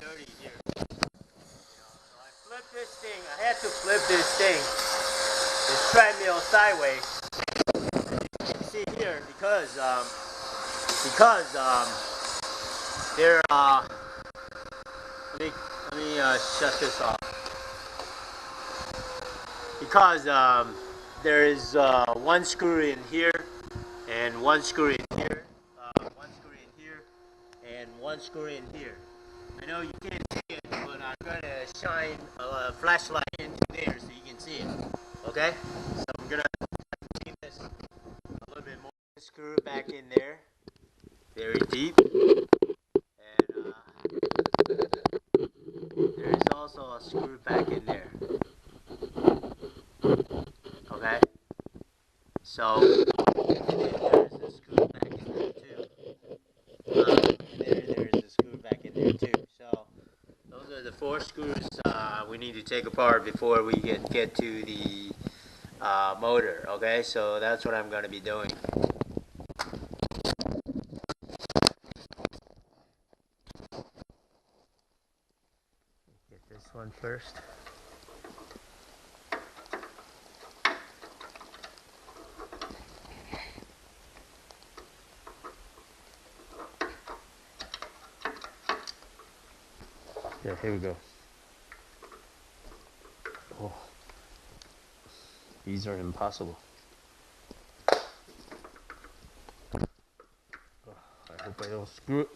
dirty here. So I flipped this thing. I had to flip this thing, this treadmill sideways. As you can see here, because there let me shut this off. Because there is one screw in here and one screw in here, one screw in here and one screw in here. I know you can't see it, but I'm going to shine a flashlight into there so you can see it. Okay? So I'm going to clean this a little bit more. Screw it back in there, very deep. And there is also a screw back in there. Okay? So, and then there's a screw back in there too. And there's a screw back in there too. So, those are the 4 screws we need to take apart before we get to the motor. Okay, so that's what I'm going to be doing. Get this one first. Yeah, here we go. Oh, these are impossible. Oh, I hope I don't screw it.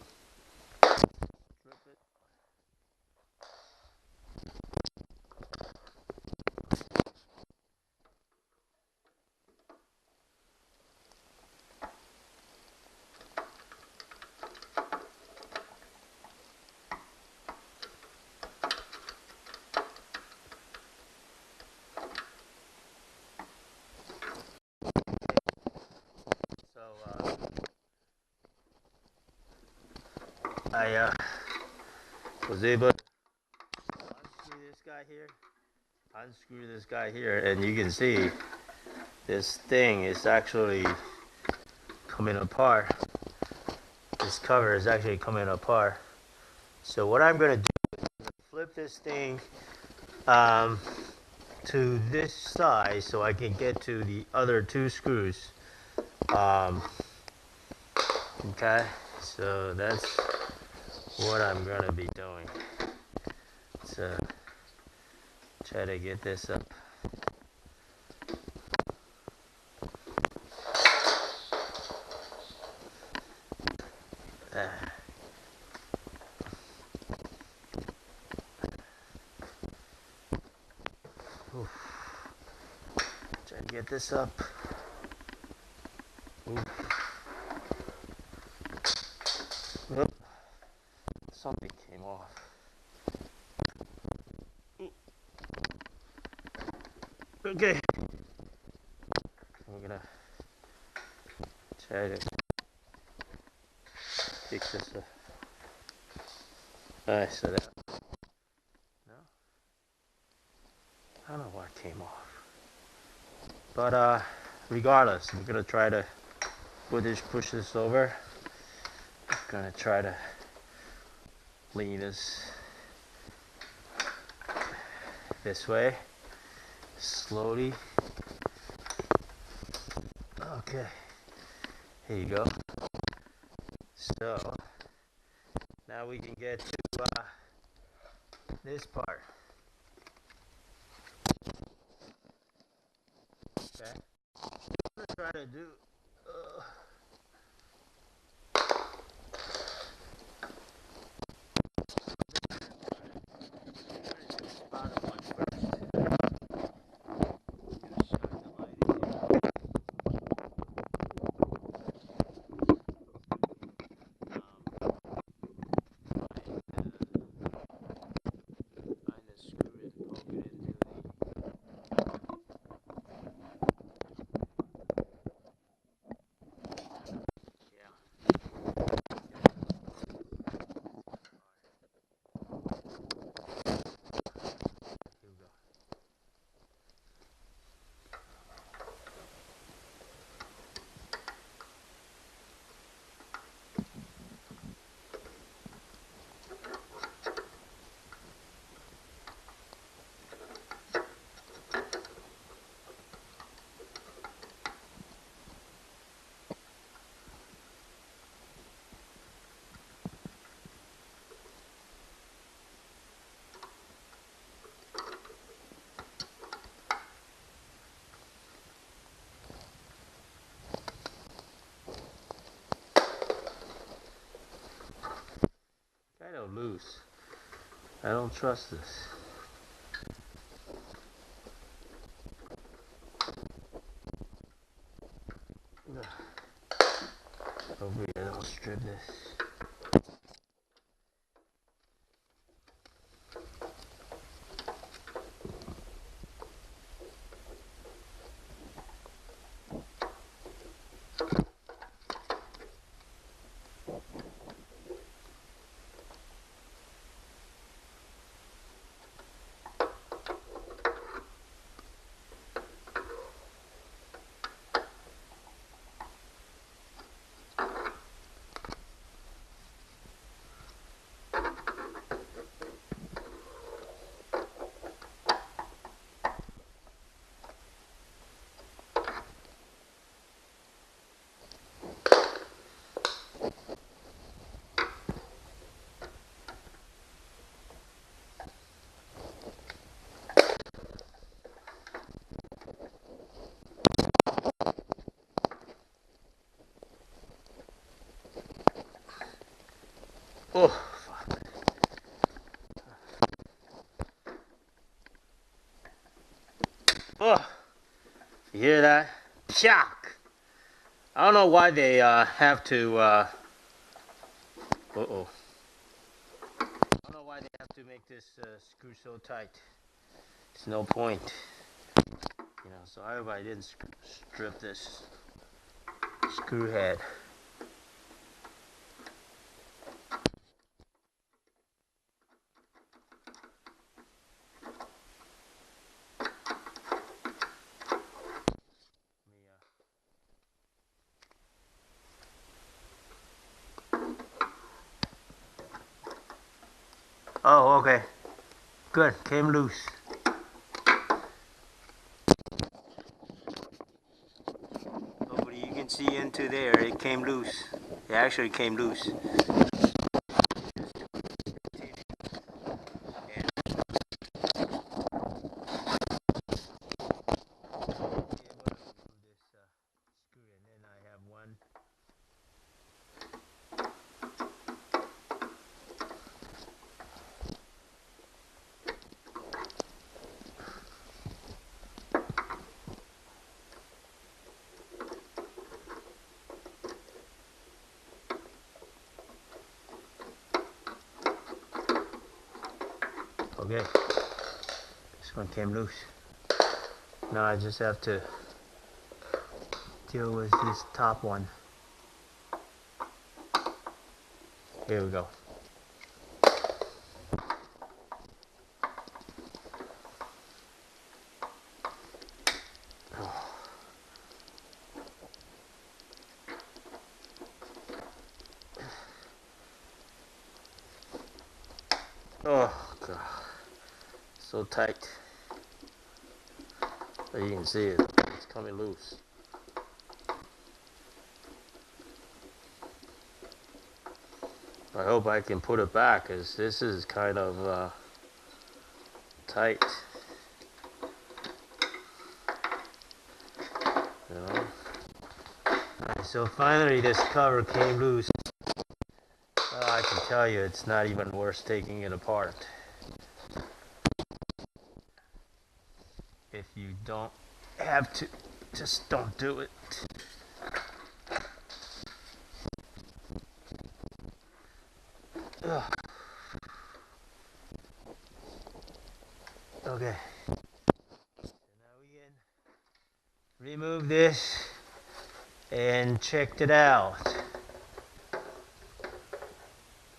I was able to unscrew this guy here, and you can see this thing is actually coming apart. This cover is actually coming apart. So what I'm going to do is flip this thing to this side so I can get to the other 2 screws. Okay, so that's what I'm going to be doing. So try to get this up. Try to get this up. Oop. Something came off. Okay. I'm gonna try to fix this up. Alright, so that. No? I don't know why it came off. But regardless, I'm gonna try to push this over. I'm gonna try to lean this way slowly. Okay, here you go. So now we can get to this part. Okay, I'm gonna try to do of loose. I don't trust this. Hopefully I don't strip this. Oh, fuck. Oh, you hear that? Shock! I don't know why they have to, I don't know why they have to make this screw so tight. It's no point. You know, so I hope I didn't strip this screw head. Oh, okay. Good. Came loose. Hopefully you can see into there. It came loose. It actually came loose. Okay, this one came loose. Now I just have to deal with this top one. Here we go. Oh God, so tight. But you can see it, it's coming loose. I hope I can put it back, because this is kind of tight. You know? Alright, so finally this cover came loose. I can tell you it's not even worth taking it apart. If you don't have to, just don't do it. Ugh. Okay. So now we can remove this and check it out.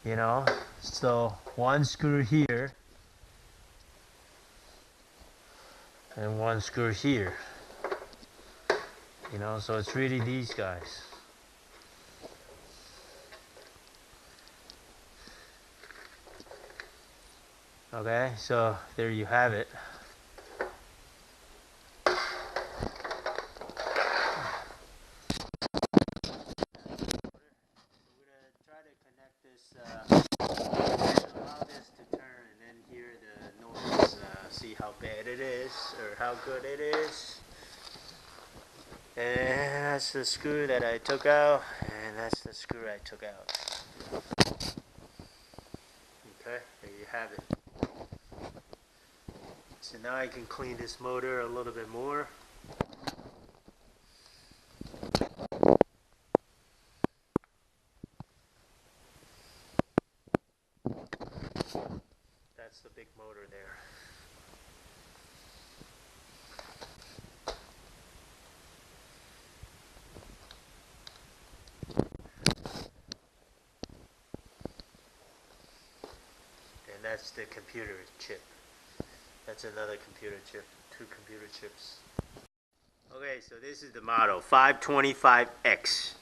You know, so one screw here and one screw here. You know, so it's really these guys. Okay, so there you have it. Allow this to turn and then hear the noise, see how bad it is or how good it is. And that's the screw that I took out, and that's the screw I took out. Okay, there you have it. So now I can clean this motor a little bit more. That's the big motor there. And that's the computer chip. That's another computer chip, 2 computer chips. Okay, so this is the model, 525X.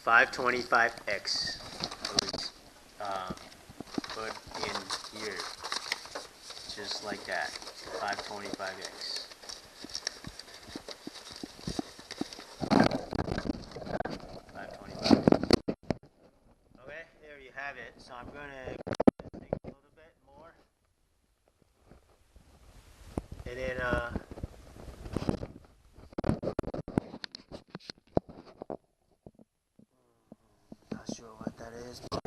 525X. Put in here, just like that, 525X. Okay, there you have it. So I'm going to think a little bit more. And then, not sure what that is, but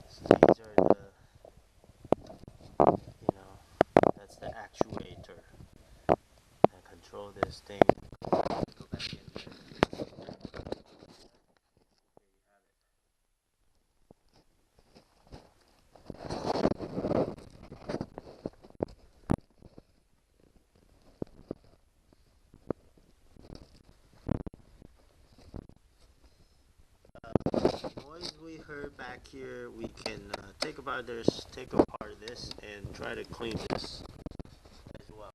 so these are the, that's the actuator that control this thing. Go back in here. Noise we heard back here, we can take apart this and try to clean this.